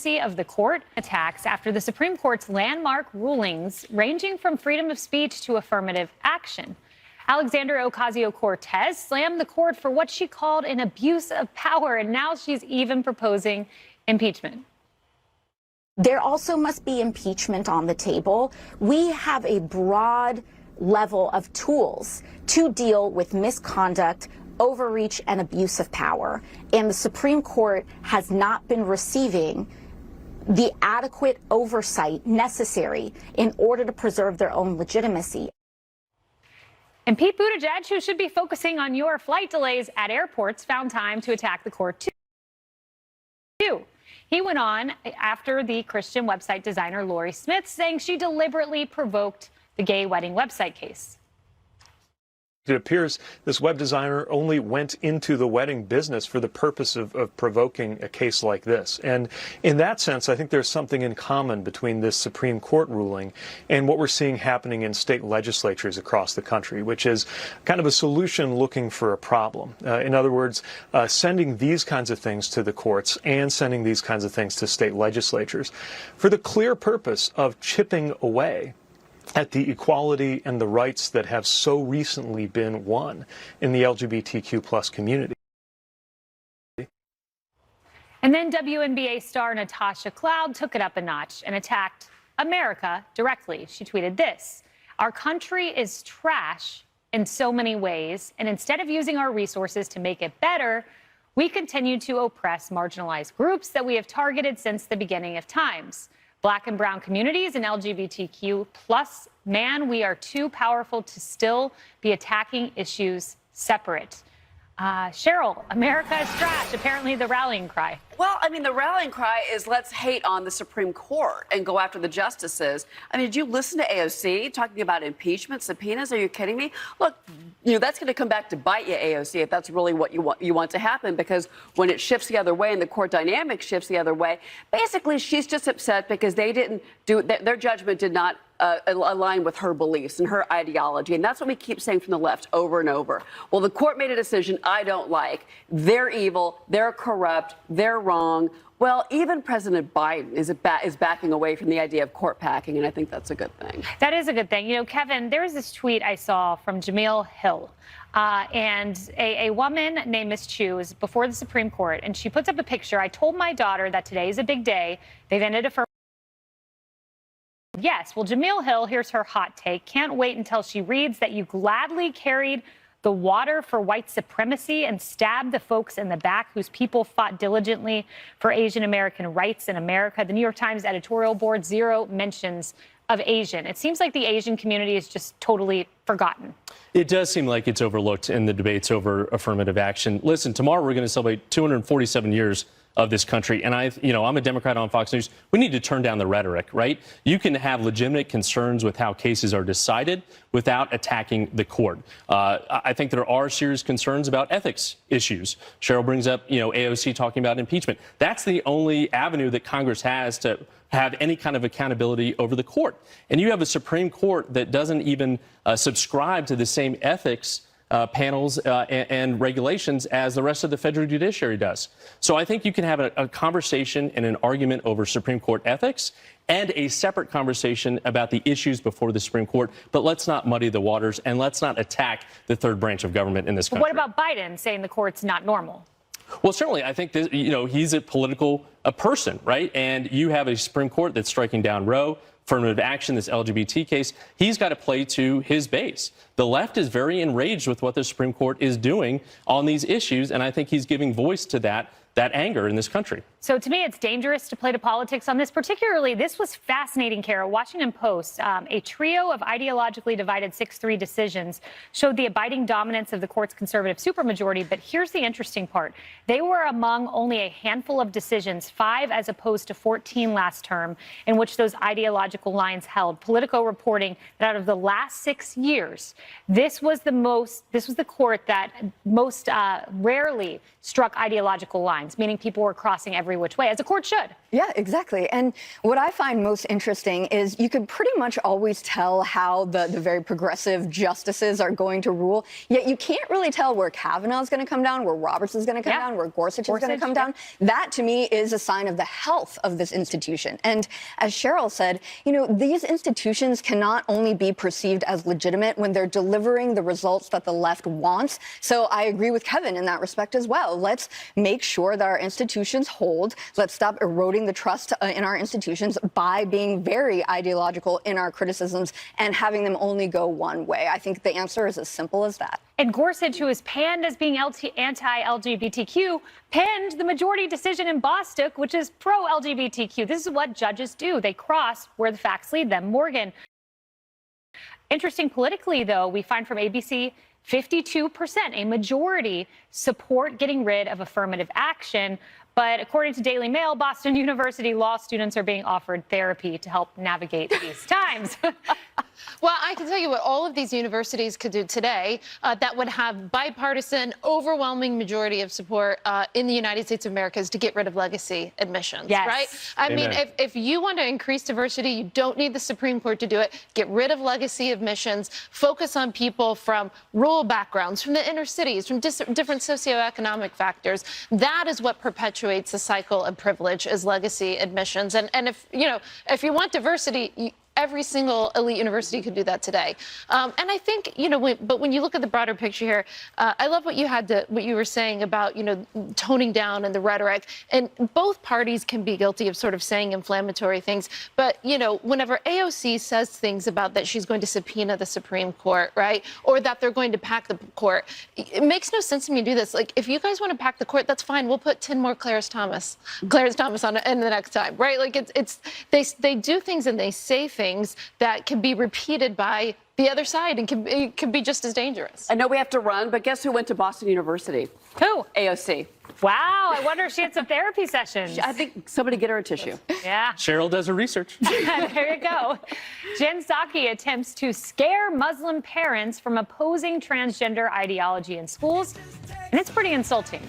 legitimacy of the court. Attacks after the Supreme Court's landmark rulings ranging from freedom of speech to affirmative action. Alexandria Ocasio-Cortez slammed the court for what she called an abuse of power, and now she's even proposing impeachment. There also must be impeachment on the table. We have a broad level of tools to deal with misconduct, overreach, and abuse of power. And the Supreme Court has not been receiving the adequate oversight necessary in order to preserve their own legitimacy. And Pete Buttigieg, who should be focusing on your flight delays at airports, found time to attack the court too. He went on after the Christian website designer Lori Smith, saying she deliberately provoked the gay wedding website case. It appears this web designer only went into the wedding business for the purpose of provoking a case like this. And in that sense, I think there's something in common between this Supreme Court ruling and what we're seeing happening in state legislatures across the country, which is kind of a solution looking for a problem. In other words, sending these kinds of things to the courts and sending these kinds of things to state legislatures for the clear purpose of chipping away at the equality and the rights that have so recently been won in the LGBTQ plus community. And then WNBA star Natasha Cloud took it up a notch and attacked America directly. She tweeted this: "Our country is trash in so many ways, and instead of using our resources to make it better, we continue to oppress marginalized groups that we have targeted since the beginning of times. Black and brown communities and LGBTQ plus, man, we are too powerful to still be attacking issues separate." Cheryl, America is trash, apparently the rallying cry. Well, I mean, the rallying cry is let's hate on the Supreme Court and go after the justices. I mean, did you listen to AOC talking about impeachment, subpoenas? Are you kidding me? Look, that's going to come back to bite you, AOC, if that's really what you want to happen, because when it shifts the other way and the court dynamic shifts the other way, basically she's just upset because they didn't do, their judgment did not align with her beliefs and her ideology. And that's what we keep saying from the left over and over. Well, the court made a decision I don't like. They're evil. They're corrupt. They're wrong. Well, even President Biden is backing away from the idea of court packing, and I think that's a good thing. That is a good thing. You know, Kevin, there was this tweet I saw from Jamil Hill, and a woman named Miss Chu is before the Supreme Court, and she puts up a picture. "I told my daughter that today is a big day. They've ended affirmative." Yes, well, Jamil Hill, here's her hot take. "Can't wait until she reads that you gladly carried the water for white supremacy and stabbed the folks in the back whose people fought diligently for Asian American rights in America." The New York Times editorial board, zero mentions of Asian. It seems like the Asian community is just totally forgotten. It does seem like it's overlooked in the debates over affirmative action. Listen, tomorrow we're going to celebrate 247 years of this country. And I'm a Democrat on Fox News. We need to turn down the rhetoric, right? You can have legitimate concerns with how cases are decided without attacking the court. I think there are serious concerns about ethics issues. Cheryl brings up, AOC talking about impeachment. That's the only avenue that Congress has to have any kind of accountability over the court. And you have a Supreme Court that doesn't even subscribe to the same ethics panels and regulations as the rest of the federal judiciary does. So I think you can have a conversation and an argument over Supreme Court ethics and a separate conversation about the issues before the Supreme Court. But let's not muddy the waters and let's not attack the third branch of government in this country. What about Biden saying the court's not normal? Well, certainly, I think this, he's a political person, right? And you have a Supreme Court that's striking down Roe, affirmative action, this LGBT case. He's got to play to his base. The left is very enraged with what the Supreme Court is doing on these issues, and I think he's giving voice to that anger in this country. So to me, it's dangerous to play to politics on this. Particularly, this was fascinating, Kara. Washington Post, a trio of ideologically divided 6-3 decisions showed the abiding dominance of the court's conservative supermajority. But here's the interesting part. They were among only a handful of decisions, 5 as opposed to 14 last term, in which those ideological lines held. Politico reporting that out of the last 6 years, this was the court that most rarely struck ideological lines, meaning people were crossing every which way, as a court should. Yeah, exactly. And what I find most interesting is you could pretty much always tell how the very progressive justices are going to rule, yet you can't really tell where Kavanaugh's going to come down, where Roberts is going to come down, where Gorsuch is going to come down. That, to me, is a sign of the health of this institution. And as Cheryl said, these institutions cannot only be perceived as legitimate when they're delivering the results that the left wants. So I agree with Kevin in that respect as well. Let's make sure that our institutions hold. Let's stop eroding the trust in our institutions by being very ideological in our criticisms and having them only go one way. I think the answer is as simple as that. And Gorsuch, who is panned as being anti-LGBTQ, penned the majority decision in Bostock, which is pro-LGBTQ. This is what judges do. They cross where the facts lead them. Morgan. Interesting politically, though, we find from ABC, 52%, a majority, support getting rid of affirmative action. But according to Daily Mail, Boston University law students are being offered therapy to help navigate these times. Well, I can tell you what all of these universities could do today that would have bipartisan, overwhelming majority of support in the United States of America is to get rid of legacy admissions, right? I mean, if you want to increase diversity, you don't need the Supreme Court to do it. Get rid of legacy admissions. Focus on people from rural backgrounds, from the inner cities, from different socioeconomic factors. That is what perpetuates the cycle of privilege, is legacy admissions. And if you want diversity, every single elite university could do that today. And I think, but when you look at the broader picture here, I love what you were saying about, toning down and the rhetoric. And both parties can be guilty of sort of saying inflammatory things. But, whenever AOC says things about that she's going to subpoena the Supreme Court, right, or that they're going to pack the court, it makes no sense to me to do this. Like, if you guys want to pack the court, that's fine. We'll put 10 more Clarence Thomas on it in the next time, right? Like, they do things and they say things that can be repeated by the other side and can be just as dangerous. I know we have to run, but guess who went to Boston University? Who? AOC. Wow, I wonder if she had some therapy sessions. I think somebody get her a tissue. Yeah. Cheryl does her research. There you go. Jen Psaki attempts to scare Muslim parents from opposing transgender ideology in schools, and it's pretty insulting.